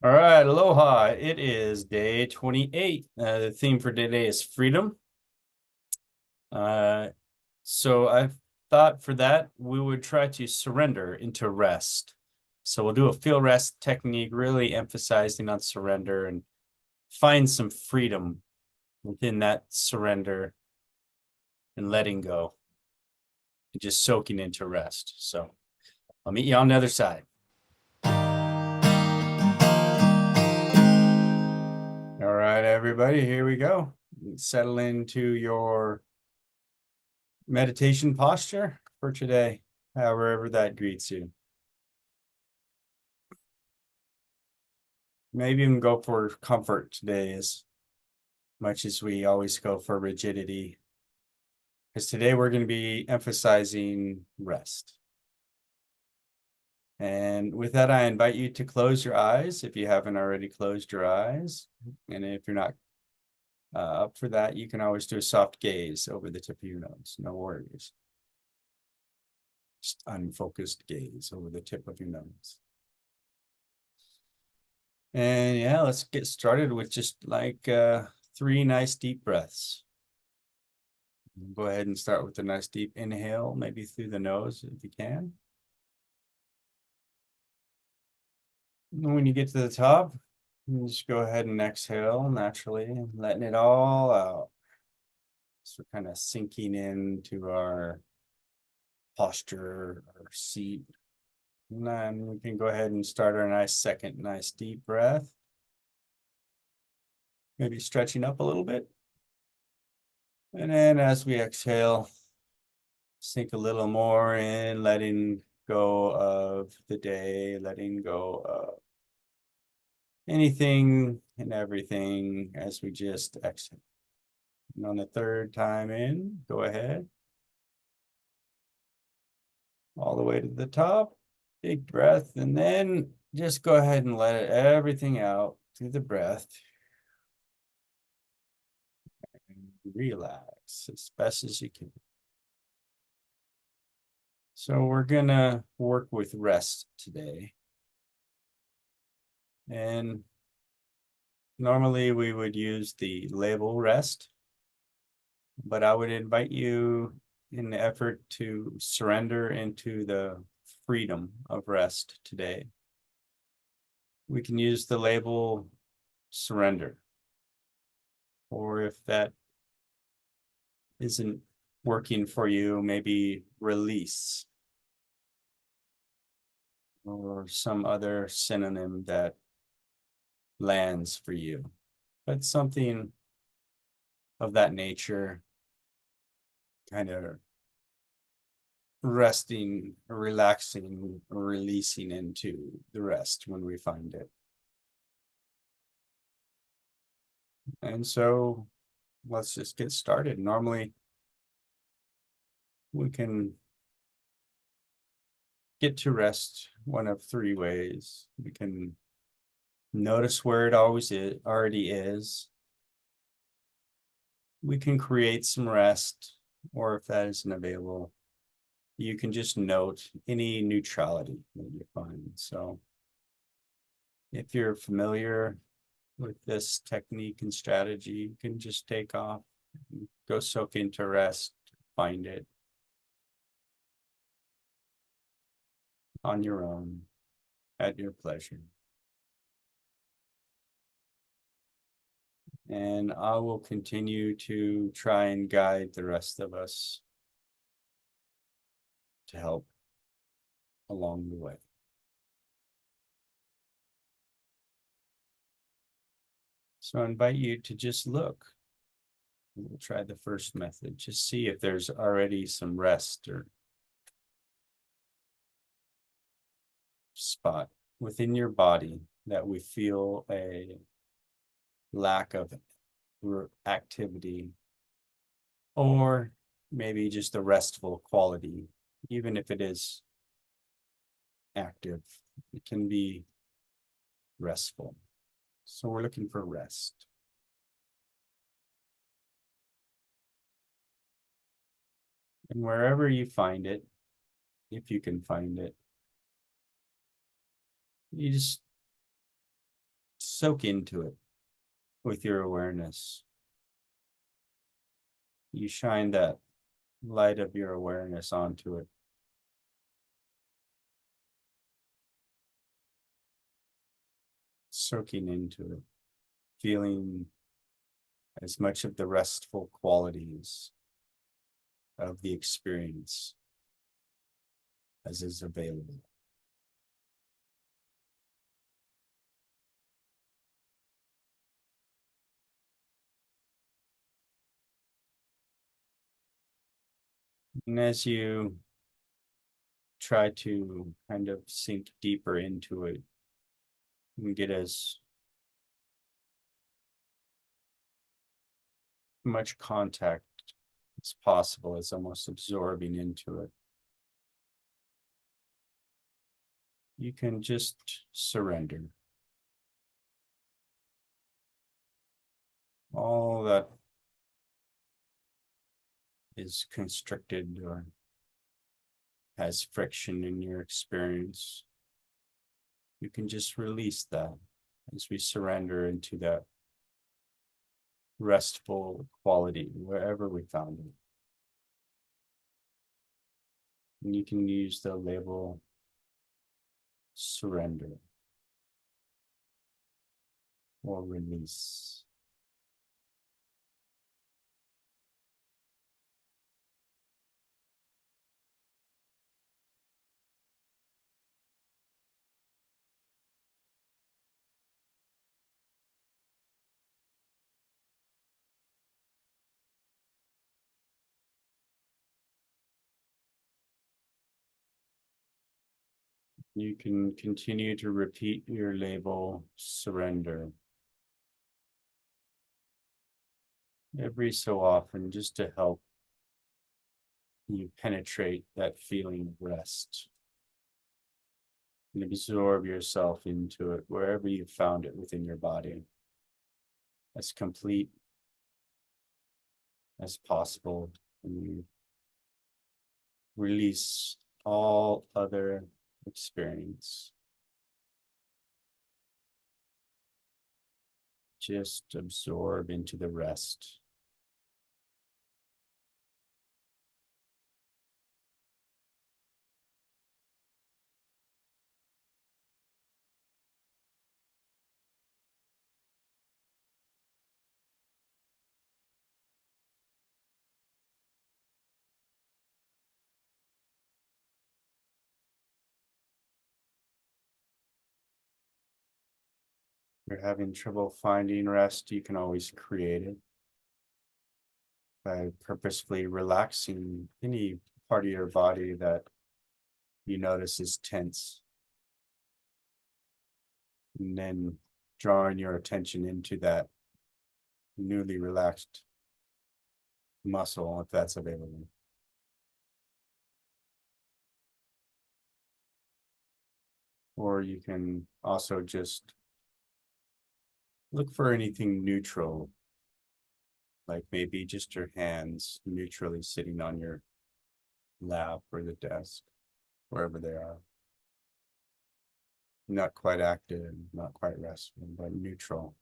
All right, aloha. It is day 28. The theme for today is freedom. Uh, so I thought for that we would try to surrender into rest. So we'll do a feel rest technique, really emphasizing on surrender and find some freedom within that surrender and letting go and just soaking into rest. So I'll meet you on the other side. All right, everybody, here we go. Settle into your meditation posture for today, however that greets you. Maybe even go for comfort today as much as we always go for rigidity, because today we're going to be emphasizing rest. And with that, I invite you to close your eyes if you haven't already closed your eyes. And if you're not up for that, you can always do a soft gaze over the tip of your nose. No worries. Just unfocused gaze over the tip of your nose. And yeah, let's get started with just like 3 nice deep breaths. Go ahead and start with a nice deep inhale, maybe through the nose if you can. And when you get to the top, you just go ahead and exhale naturally, letting it all out. So we're kind of sinking into our posture or seat. And then we can go ahead and start our nice deep breath. Maybe stretching up a little bit. And then as we exhale, sink a little more in, letting go of the day, letting go of anything and everything as we just exhale. And on the third time in, go ahead. All the way to the top, big breath, and then just go ahead and let everything out through the breath. And relax as best as you can. So we're gonna work with rest today. And normally we would use the label rest, but I would invite you in the effort to surrender into the freedom of rest today. We can use the label surrender, or if that isn't working for you, maybe release or some other synonym that lands for you, but something of that nature, kind of resting, relaxing, releasing into the rest when we find it. And so let's just get started. Normally, we can get to rest one of 3 ways. We can notice where it already is. We can create some rest, or if that isn't available, you can just note any neutrality that you find. So if you're familiar with this technique and strategy, you can just take off, go soak into rest, find it on your own, at your pleasure. And I will continue to try and guide the rest of us to help along the way. So I invite you to just look. We'll try the first method. Just see if there's already some rest or spot within your body that we feel a lack of activity, or maybe just a restful quality. Even if it is active, it can be restful. So we're looking for rest. And wherever you find it, if you can find it, you just soak into it with your awareness. You shine that light of your awareness onto it. Soaking into it, feeling as much of the restful qualities of the experience as is available. And as you try to kind of sink deeper into it and get as much contact as possible, as almost absorbing into it, you can just surrender. All that is constricted or has friction in your experience, you can just release that as we surrender into that restful quality wherever we found it. And you can use the label surrender or release. You can continue to repeat your label surrender every so often, just to help you penetrate that feeling of rest and absorb yourself into it wherever you found it within your body, as complete as possible. And you release all other experience. Just absorb into the rest. If you're having trouble finding rest, you can always create it by purposefully relaxing any part of your body that you notice is tense, and then drawing your attention into that newly relaxed muscle, if that's available. Or you can also just look for anything neutral, like maybe just your hands neutrally sitting on your lap or the desk, wherever they are. Not quite active, not quite restful, but neutral.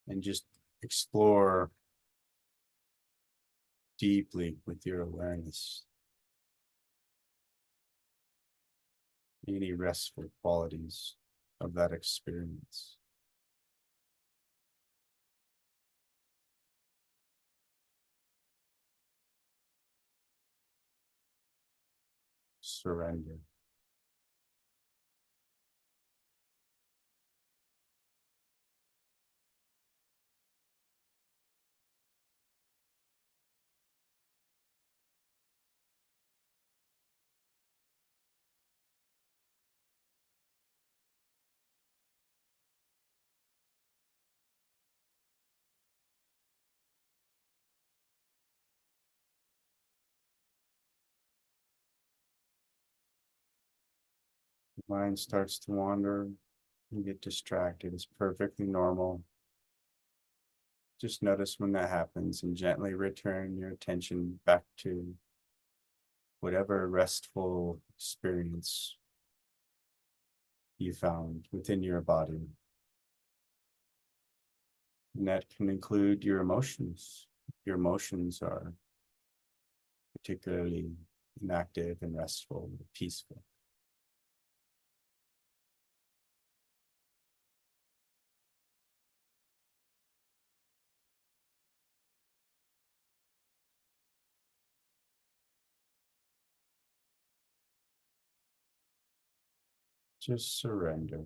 And just explore deeply with your awareness any restful qualities of that experience. Surrender. Mind starts to wander, you get distracted. It's perfectly normal. Just notice when that happens and gently return your attention back to whatever restful experience you found within your body. And that can include your emotions. Your emotions are particularly inactive and restful, and peaceful. Just surrender.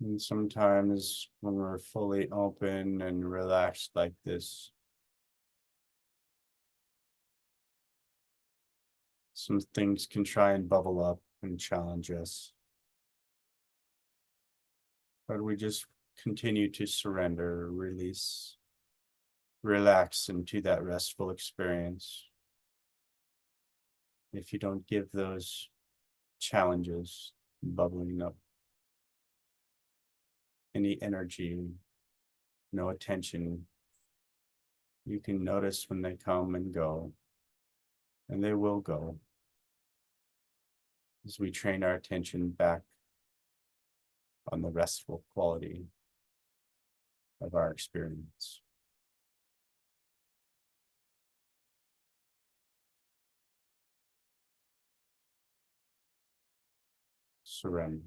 And sometimes when we're fully open and relaxed like this, some things can try and bubble up and challenge us. But we just continue to surrender, release, relax into that restful experience. If you don't give those challenges bubbling up any energy, no attention, you can notice when they come and go, and they will go as we train our attention back on the restful quality of our experience. Surrender.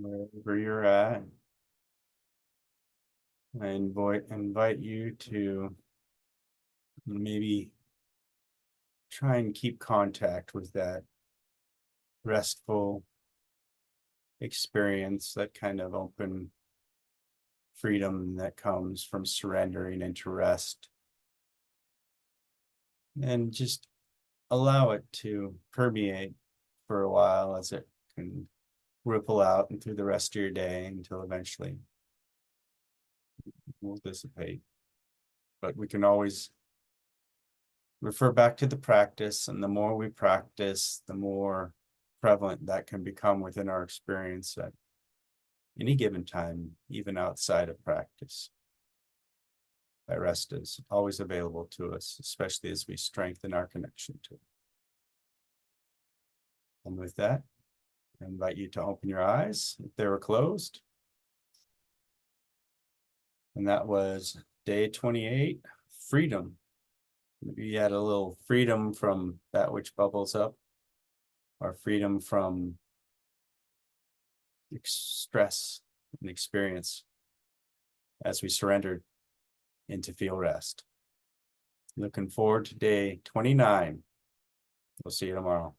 Wherever you're at, I invite you to maybe try and keep contact with that restful experience, that kind of open freedom that comes from surrendering into rest. And just allow it to permeate for a while as it can ripple out and through the rest of your day until eventually it will dissipate. But we can always refer back to the practice, and the more we practice, the more prevalent that can become within our experience at any given time, even outside of practice. That rest is always available to us, especially as we strengthen our connection to it. And with that, I invite you to open your eyes if they were closed. And that was day 28, freedom. Maybe you had a little freedom from that which bubbles up, or freedom from stress and experience as we surrendered into feel rest. Looking forward to day 29. We'll see you tomorrow.